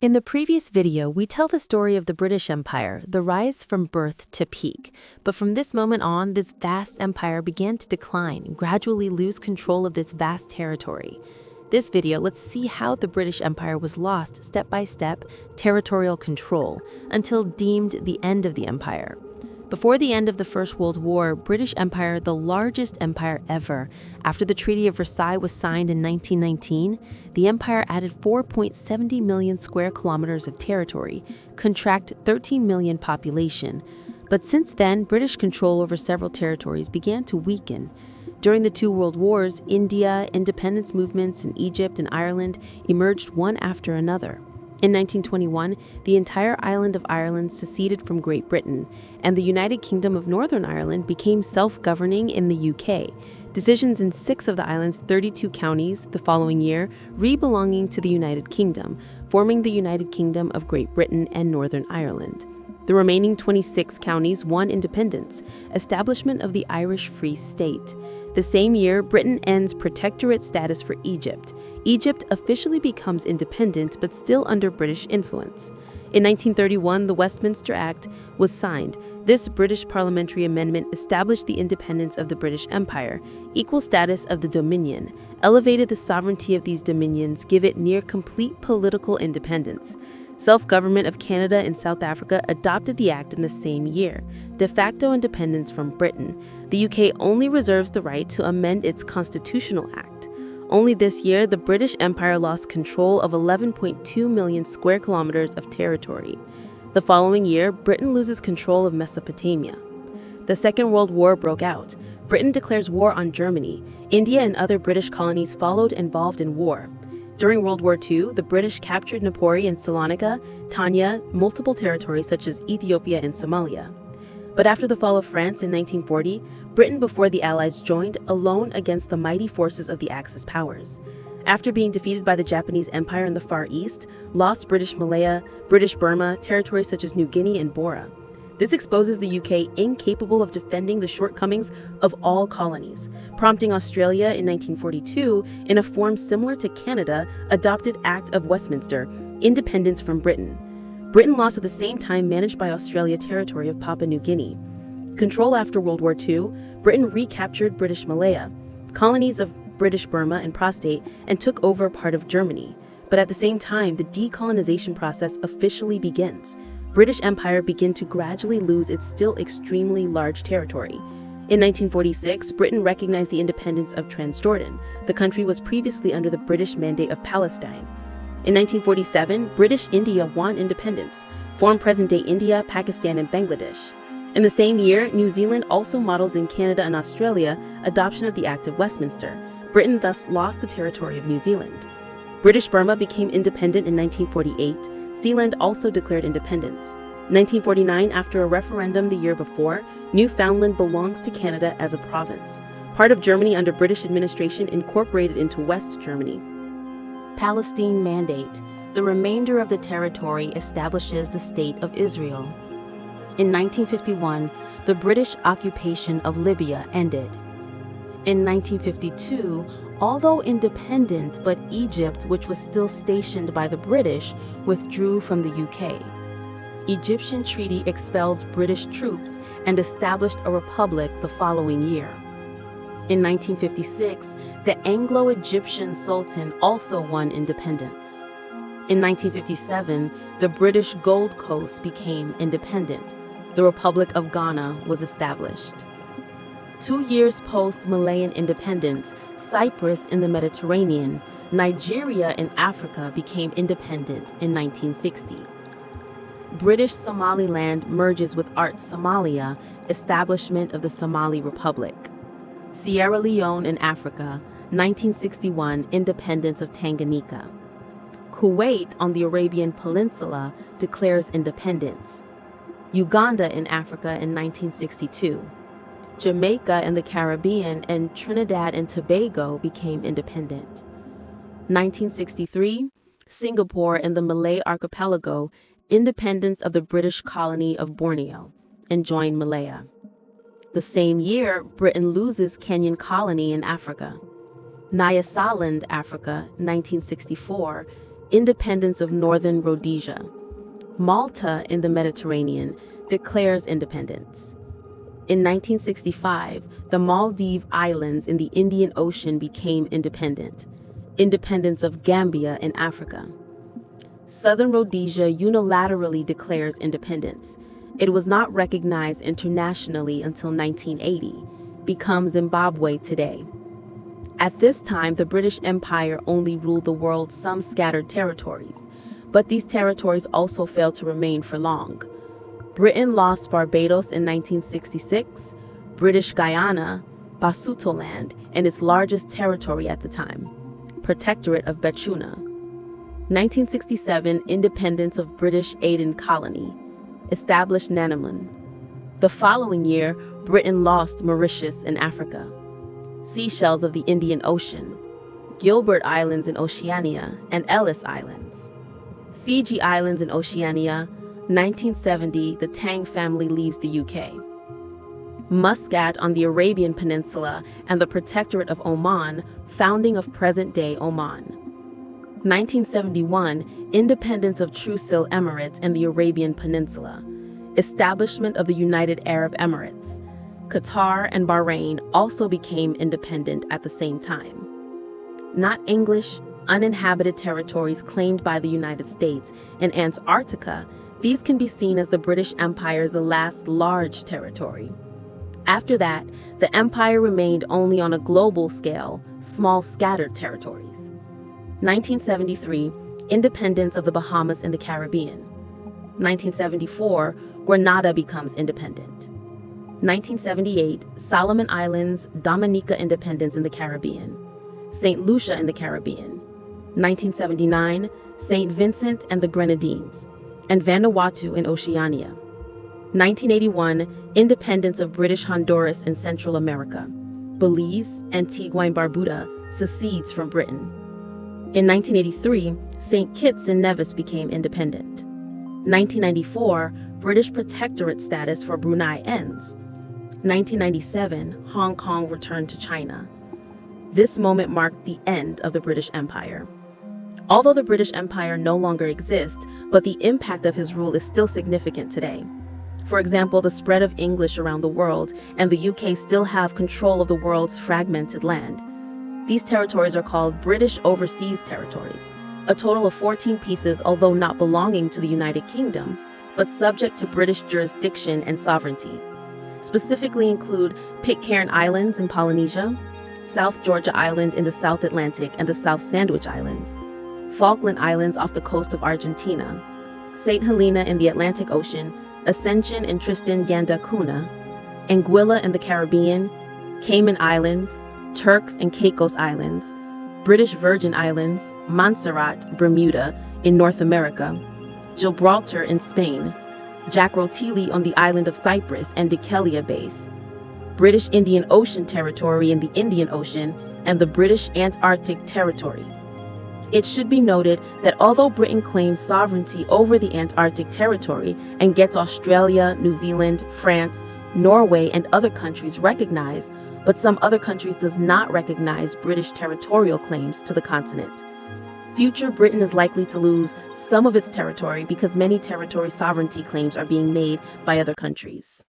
In the previous video, we tell the story of the British Empire, the rise from birth to peak. But from this moment on, this vast empire began to decline and gradually lose control of this vast territory. This video, let's see how the British Empire was lost step by step territorial control until deemed the end of the empire. Before the end of the First World War, British Empire, the largest empire ever, after the Treaty of Versailles was signed in 1919, the empire added 4.70 million square kilometers of territory, contract 13 million population. But since then, British control over several territories began to weaken. During the two world wars, India, independence movements in Egypt and Ireland emerged one after another. In 1921, the entire island of Ireland seceded from Great Britain, and the United Kingdom of Northern Ireland became self-governing in the UK. Decisions in 6 of the island's 32 counties the following year re-belonging to the United Kingdom, forming the United Kingdom of Great Britain and Northern Ireland. The remaining 26 counties won independence, establishment of the Irish Free State. The same year, Britain ends protectorate status for Egypt. Egypt officially becomes independent but still under British influence. In 1931, the Westminster Act was signed. This British parliamentary amendment established the independence of the British Empire, equal status of the Dominion, elevated the sovereignty of these dominions, give it near complete political independence. Self-government of Canada and South Africa adopted the act in the same year, de facto independence from Britain. The UK only reserves the right to amend its constitutional act. Only this year, the British Empire lost control of 11.2 million square kilometers of territory. The following year, Britain loses control of Mesopotamia. The Second World War broke out. Britain declares war on Germany. India and other British colonies followed involved in war. During World War II, the British captured Napori and Salonika, Tanya, multiple territories such as Ethiopia and Somalia. But after the fall of France in 1940, Britain, before the Allies joined, alone against the mighty forces of the Axis powers. After being defeated by the Japanese Empire in the Far East, lost British Malaya, British Burma, territories such as New Guinea and Bora. This exposes the UK incapable of defending the shortcomings of all colonies, prompting Australia in 1942, in a form similar to Canada, adopted Act of Westminster, independence from Britain. Britain lost at the same time managed by Australia territory of Papua New Guinea. Control after World War II, Britain recaptured British Malaya, colonies of British Burma and Prostate, and took over part of Germany. But at the same time, the decolonization process officially begins. British Empire began to gradually lose its still extremely large territory. In 1946, Britain recognized the independence of Transjordan. The country was previously under the British Mandate of Palestine. In 1947, British India won independence, formed present-day India, Pakistan, and Bangladesh. In the same year, New Zealand also models in Canada and Australia adoption of the Act of Westminster. Britain thus lost the territory of New Zealand. British Burma became independent in 1948. Sealand also declared independence. 1949, after a referendum the year before, Newfoundland belongs to Canada as a province. Part of Germany under British administration incorporated into West Germany. Palestine Mandate. The remainder of the territory establishes the State of Israel. In 1951, the British occupation of Libya ended. In 1952, although independent, but Egypt, which was still stationed by the British, withdrew from the UK. Egyptian treaty expels British troops and established a republic the following year. In 1956, the Anglo-Egyptian Sultan also won independence. In 1957, the British Gold Coast became independent. The Republic of Ghana was established. 2 years post-Malayan independence, Cyprus in the Mediterranean, Nigeria in Africa became independent in 1960. British Somaliland merges with Somalia, establishment of the Somali Republic. Sierra Leone in Africa, 1961, independence of Tanganyika. Kuwait on the Arabian Peninsula declares independence. Uganda in Africa in 1962. Jamaica in the Caribbean and Trinidad and Tobago became independent. 1963, Singapore and the Malay Archipelago, independence of the British colony of Borneo, and joined Malaya. The same year, Britain loses Kenyan colony in Africa. Nyasaland, Africa, 1964, Independence of Northern Rhodesia. Malta in the Mediterranean declares independence. In 1965, the Maldive Islands in the Indian Ocean became independent. Independence of Gambia in Africa. Southern Rhodesia unilaterally declares independence. It was not recognized internationally until 1980, becomes Zimbabwe today. At this time, the British Empire only ruled the world's some scattered territories, but these territories also failed to remain for long. Britain lost Barbados in 1966, British Guyana, Basutoland, and its largest territory at the time, Protectorate of Betuna. 1967, independence of British Aden Colony, established Nanamun. The following year, Britain lost Mauritius in Africa, Seychelles of the Indian Ocean, Gilbert Islands in Oceania, and Ellis Islands. Fiji Islands in Oceania. 1970, the Tang family leaves the UK. Muscat on the Arabian Peninsula and the Protectorate of Oman, founding of present-day Oman. 1971, independence of Trusil Emirates and the Arabian Peninsula. Establishment of the United Arab Emirates. Qatar and Bahrain also became independent at the same time. Not English, uninhabited territories claimed by the United States and Antarctica, these can be seen as the British Empire's last large territory. After that, the empire remained only on a global scale, small scattered territories. 1973, independence of the Bahamas in the Caribbean. 1974, Grenada becomes independent. 1978, Solomon Islands, Dominica independence in the Caribbean. St. Lucia in the Caribbean. 1979, St. Vincent and the Grenadines, and Vanuatu in Oceania. 1981, independence of British Honduras in Central America. Belize, Antigua and Barbuda, secedes from Britain. In 1983, St. Kitts and Nevis became independent. 1994, British protectorate status for Brunei ends. 1997, Hong Kong returned to China. This moment marked the end of the British Empire. Although the British Empire no longer exists, but the impact of his rule is still significant today. For example, the spread of English around the world, and the UK still have control of the world's fragmented land. These territories are called British Overseas Territories, a total of 14 pieces, although not belonging to the United Kingdom, but subject to British jurisdiction and sovereignty. Specifically include Pitcairn Islands in Polynesia, South Georgia Island in the South Atlantic and the South Sandwich Islands, Falkland Islands off the coast of Argentina, St. Helena in the Atlantic Ocean, Ascension and Tristan da Cunha, Anguilla in the Caribbean, Cayman Islands, Turks and Caicos Islands, British Virgin Islands, Montserrat, Bermuda in North America, Gibraltar in Spain, Jack Rotili on the island of Cyprus and Dikelia Base, British Indian Ocean Territory in the Indian Ocean, and the British Antarctic Territory. It should be noted that although Britain claims sovereignty over the Antarctic territory and gets Australia, New Zealand, France, Norway, and other countries recognized, but some other countries does not recognize British territorial claims to the continent. Future Britain is likely to lose some of its territory because many territory sovereignty claims are being made by other countries.